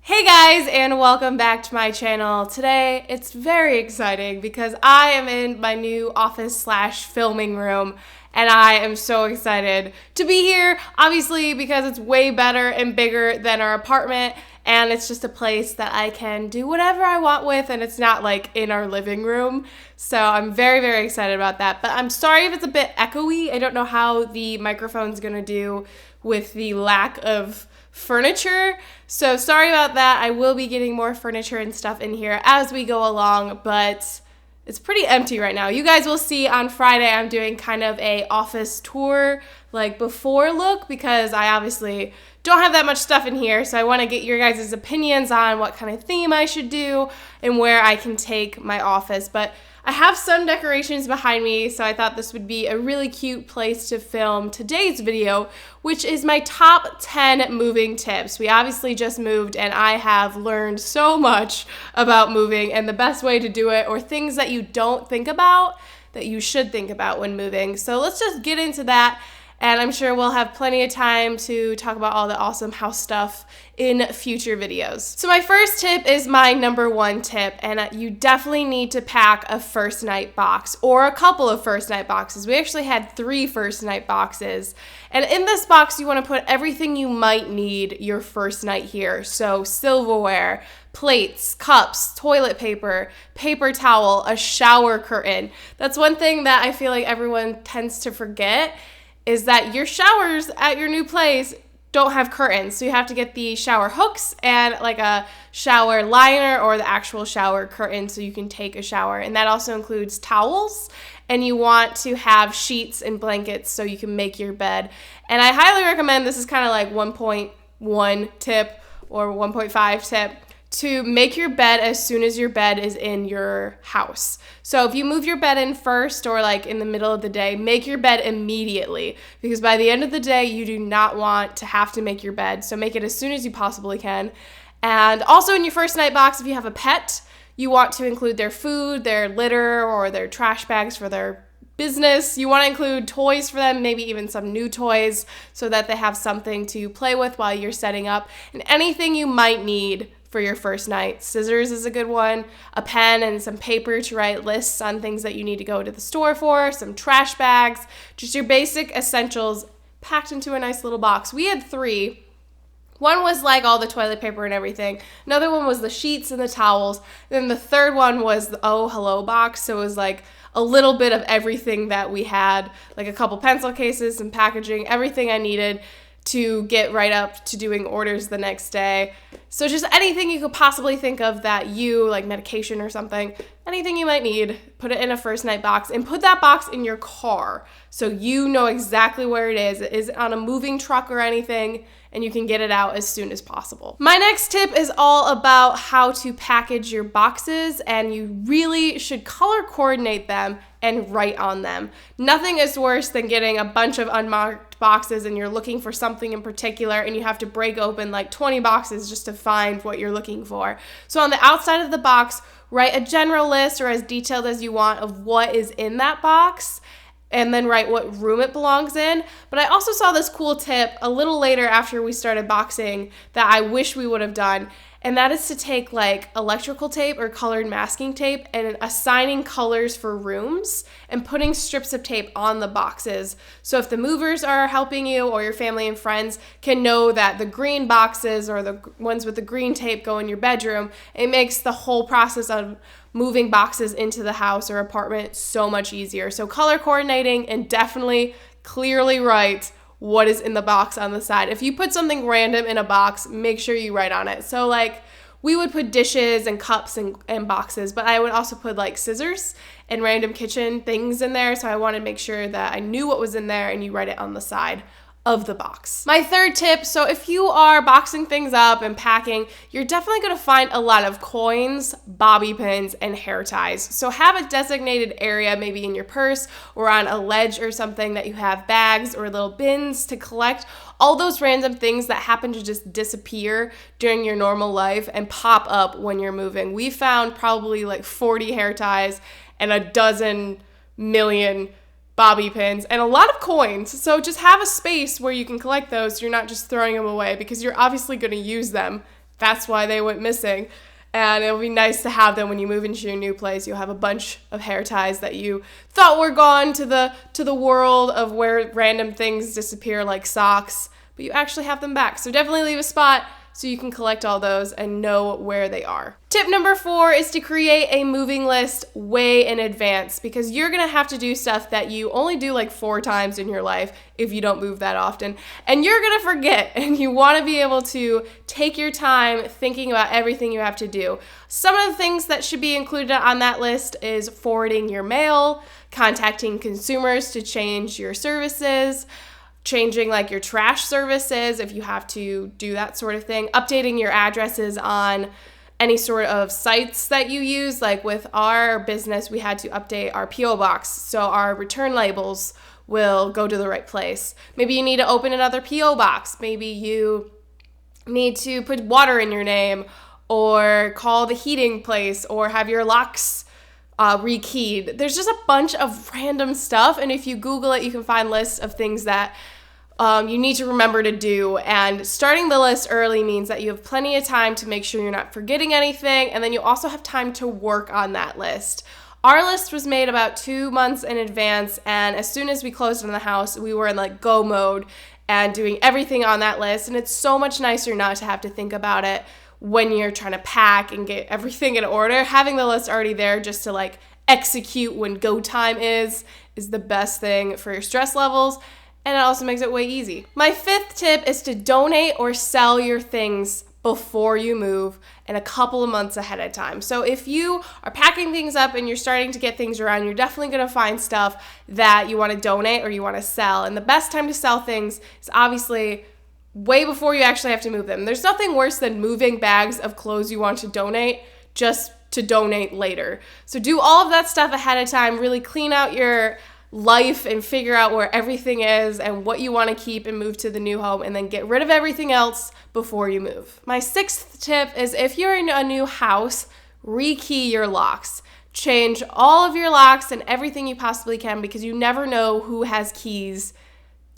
Hey guys, and welcome back to my channel. Today it's very exciting because I am in my new office / filming room and I am so excited to be here, obviously because it's way better and bigger than our apartment, and it's just a place that I can do whatever I want with, and it's not like in our living room. So I'm very, very excited about that. But I'm sorry if it's a bit echoey. I don't know how the microphone's gonna do with the lack of furniture, so sorry about that. I will be getting more furniture and stuff in here as we go along, but it's pretty empty right now. You guys will see on Friday I'm doing kind of a office tour, like before look, because I obviously don't have that much stuff in here, so I want to get your guys' opinions on what kind of theme I should do and where I can take my office. But I have some decorations behind me, so I thought this would be a really cute place to film today's video, which is my top 10 moving tips. We obviously just moved, and I have learned so much about moving and the best way to do it, or things that you don't think about that you should think about when moving. So let's just get into that. And I'm sure we'll have plenty of time to talk about all the awesome house stuff in future videos. So my first tip is my number one tip, and you definitely need to pack a first night box or a couple of first night boxes. We actually had 3 first night boxes. And in this box, you want to put everything you might need your first night here. So silverware, plates, cups, toilet paper, paper towel, a shower curtain. That's one thing that I feel like everyone tends to forget, is that your showers at your new place don't have curtains. So you have to get the shower hooks and like a shower liner or the actual shower curtain so you can take a shower. And that also includes towels. And you want to have sheets and blankets so you can make your bed. And I highly recommend, this is kind of like 1.1 tip or 1.5 tip, to make your bed as soon as your bed is in your house. So if you move your bed in first or like in the middle of the day, make your bed immediately, because by the end of the day, you do not want to have to make your bed. So make it as soon as you possibly can. And also in your first night box, if you have a pet, you want to include their food, their litter, or their trash bags for their business. You want to include toys for them, maybe even some new toys, so that they have something to play with while you're setting up, and anything you might need for your first night. Scissors is a good one, a pen and some paper to write lists on things that you need to go to the store for, some trash bags, just your basic essentials packed into a nice little box. We had 3. One was like all the toilet paper and everything. Another one was the sheets and the towels. Then the third one was the Oh Hello box. So it was like a little bit of everything that we had, like a couple pencil cases, some packaging, everything I needed to get right up to doing orders the next day. So just anything you could possibly think of that you, like medication or something, anything you might need, put it in a first night box, and put that box in your car so you know exactly where it is. It isn't on a moving truck or anything, and you can get it out as soon as possible. My next tip is all about how to package your boxes, and you really should color coordinate them and write on them. Nothing is worse than getting a bunch of unmarked boxes and you're looking for something in particular and you have to break open like 20 boxes just to find what you're looking for. So on the outside of the box, write a general list or as detailed as you want of what is in that box, and then write what room it belongs in. But I also saw this cool tip a little later after we started boxing that I wish we would have done, and that is to take like electrical tape or colored masking tape and assigning colors for rooms and putting strips of tape on the boxes. So if the movers are helping you or your family and friends can know that the green boxes or the ones with the green tape go in your bedroom, it makes the whole process of moving boxes into the house or apartment so much easier. So color coordinating, and definitely clearly write what is in the box on the side. If you put something random in a box, make sure you write on it. So like we would put dishes and cups and boxes, but I would also put like scissors and random kitchen things in there. So I wanted to make sure that I knew what was in there, and you write it on the side of the box. My third tip, so if you are boxing things up and packing, you're definitely going to find a lot of coins, bobby pins, and hair ties. So have a designated area, maybe in your purse or on a ledge or something, that you have bags or little bins to collect all those random things that happen to just disappear during your normal life and pop up when you're moving. We found probably like 40 hair ties and a dozen million bobby pins, and a lot of coins. So just have a space where you can collect those so you're not just throwing them away, because you're obviously going to use them that's why they went missing. And it'll be nice to have them when you move into your new place. You'll have a bunch of hair ties that you thought were gone to the world of where random things disappear like socks, but you actually have them back. So definitely leave a spot so you can collect all those and know where they are. Tip number 4 is to create a moving list way in advance, because you're gonna have to do stuff that you only do like 4 times in your life if you don't move that often, and you're gonna forget, and you wanna be able to take your time thinking about everything you have to do. Some of the things that should be included on that list is forwarding your mail, contacting consumers to change your services, changing like your trash services if you have to do that sort of thing, updating your addresses on any sort of sites that you use. Like with our business, we had to update our P.O. box so our return labels will go to the right place. Maybe you need to open another P.O. box. Maybe you need to put water in your name, or call the heating place, or have your locks rekeyed. There's just a bunch of random stuff, and if you Google it, you can find lists of things that you need to remember to do. And starting the list early means that you have plenty of time to make sure you're not forgetting anything, and then you also have time to work on that list. Our list was made about 2 months in advance, and as soon as we closed on the house, we were in like go mode and doing everything on that list. And it's so much nicer not to have to think about it when you're trying to pack and get everything in order. Having the list already there just to like execute when go time is the best thing for your stress levels, and it also makes it way easy. My 5th tip is to donate or sell your things before you move and a couple of months ahead of time. So if you are packing things up and you're starting to get things around, you're definitely going to find stuff that you want to donate or you want to sell. And the best time to sell things is obviously way before you actually have to move them. There's nothing worse than moving bags of clothes you want to donate just to donate later. So do all of that stuff ahead of time. Really clean out your life and figure out where everything is and what you want to keep and move to the new home, and then get rid of everything else before you move. My 6th tip is, if you're in a new house, rekey your locks. Change all of your locks and everything you possibly can, because you never know who has keys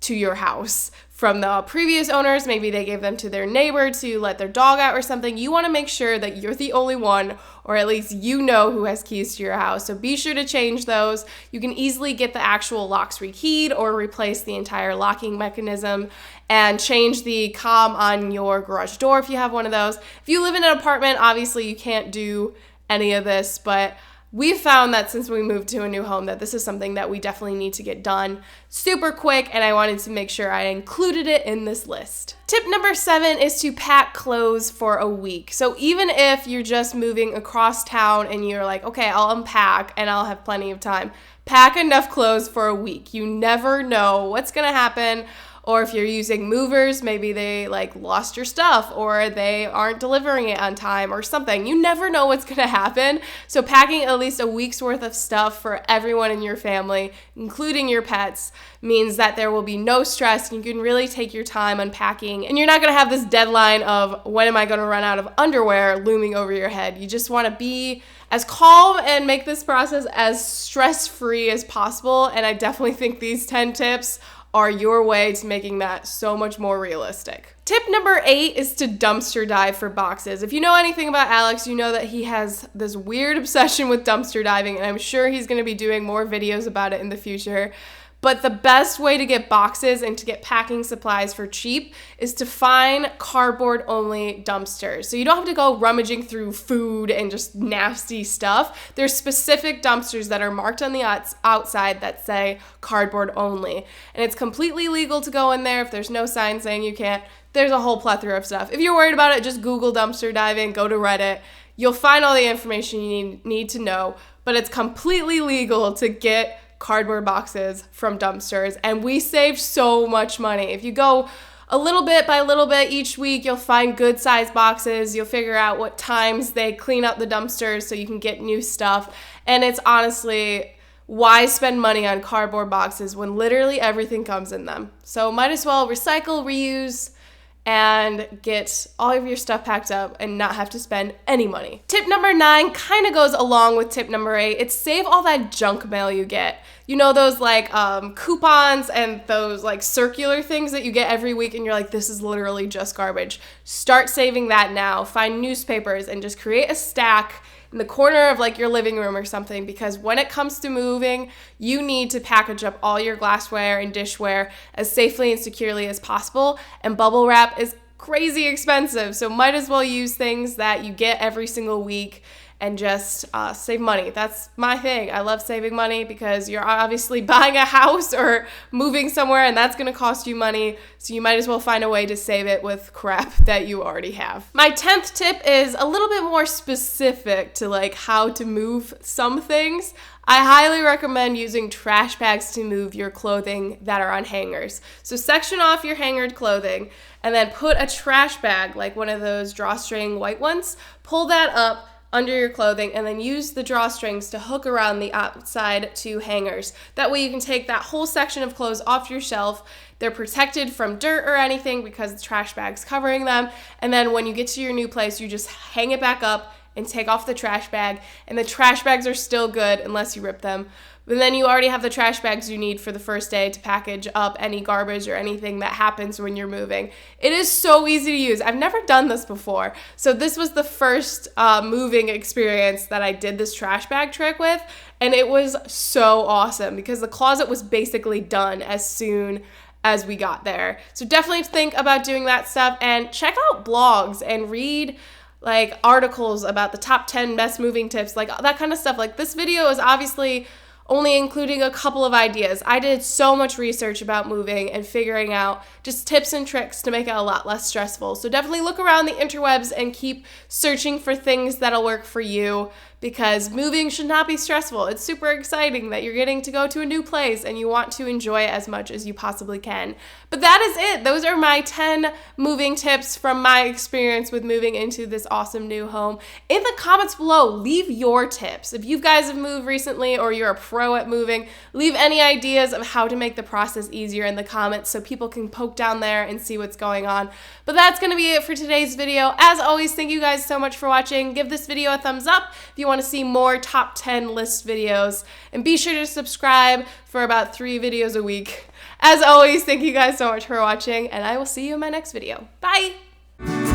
to your house from the previous owners. Maybe they gave them to their neighbor to let their dog out or something. You want to make sure that you're the only one, or at least you know who has keys to your house. So be sure to change those. You can easily get the actual locks rekeyed or replace the entire locking mechanism, and change the comm on your garage door if you have one of those. If you live in an apartment, obviously you can't do any of this, but we've found that since we moved to a new home that this is something that we definitely need to get done super quick, and I wanted to make sure I included it in this list. Tip number 7 is to pack clothes for a week. So even if you're just moving across town and you're like, okay, I'll unpack and I'll have plenty of time, pack enough clothes for a week. You never know what's gonna happen. Or if you're using movers, maybe they like lost your stuff or they aren't delivering it on time or something. You never know what's gonna happen. So packing at least a week's worth of stuff for everyone in your family, including your pets, means that there will be no stress. You can really take your time unpacking, and you're not gonna have this deadline of when am I gonna run out of underwear looming over your head. You just wanna be as calm and make this process as stress-free as possible. And I definitely think these 10 tips are your way to making that so much more realistic. Tip number 8 is to dumpster dive for boxes. If you know anything about Alex, you know that he has this weird obsession with dumpster diving, and I'm sure he's gonna be doing more videos about it in the future. But the best way to get boxes and to get packing supplies for cheap is to find cardboard-only dumpsters. So you don't have to go rummaging through food and just nasty stuff. There's specific dumpsters that are marked on the outside that say cardboard only. And it's completely legal to go in there if there's no sign saying you can't. There's a whole plethora of stuff. If you're worried about it, just Google dumpster diving, go to Reddit. You'll find all the information you need to know, but it's completely legal to get cardboard boxes from dumpsters, and we saved so much money. If you go a little bit by little bit each week, you'll find good sized boxes. You'll figure out what times they clean up the dumpsters so you can get new stuff, and it's honestly, why spend money on cardboard boxes when literally everything comes in them? So might as well recycle, reuse, and get all of your stuff packed up and not have to spend any money. Tip number 9 kind of goes along with tip number 8. It's save all that junk mail you get. You know those like coupons and those like circular things that you get every week and you're like, this is literally just garbage. Start saving that now. Find newspapers and just create a stack in the corner of like your living room or something, because when it comes to moving, you need to package up all your glassware and dishware as safely and securely as possible, and bubble wrap is crazy expensive, so might as well use things that you get every single week and just save money. That's my thing. I love saving money because you're obviously buying a house or moving somewhere and that's gonna cost you money, so you might as well find a way to save it with crap that you already have. My 10th tip is a little bit more specific to like how to move some things. I highly recommend using trash bags to move your clothing that are on hangers. So section off your hangered clothing and then put a trash bag, like one of those drawstring white ones, pull that up under your clothing and then use the drawstrings to hook around the outside to hangers. That way you can take that whole section of clothes off your shelf. They're protected from dirt or anything because the trash bag's covering them. And then when you get to your new place, you just hang it back up and take off the trash bag. And the trash bags are still good unless you rip them. And then you already have the trash bags you need for the first day to package up any garbage or anything that happens when you're moving. It is so easy to use. I've never done this before. So this was the first moving experience that I did this trash bag trick with. And it was so awesome because the closet was basically done as soon as we got there. So definitely think about doing that stuff and check out blogs and read like articles about the top 10 best moving tips, like that kind of stuff. Like this video is obviously only including a couple of ideas. I did so much research about moving and figuring out just tips and tricks to make it a lot less stressful. So definitely look around the interwebs and keep searching for things that'll work for you, because moving should not be stressful. It's super exciting that you're getting to go to a new place and you want to enjoy it as much as you possibly can. But that is it. Those are my 10 moving tips from my experience with moving into this awesome new home. In the comments below, leave your tips. If you guys have moved recently or you're a pro at moving, leave any ideas of how to make the process easier in the comments so people can poke down there and see what's going on. But that's going to be it for today's video. As always, thank you guys so much for watching. Give this video a thumbs up if you want to see more top 10 list videos, and be sure to subscribe for about 3 videos a week. As always, thank you guys so much for watching, and I will see you in my next video. Bye!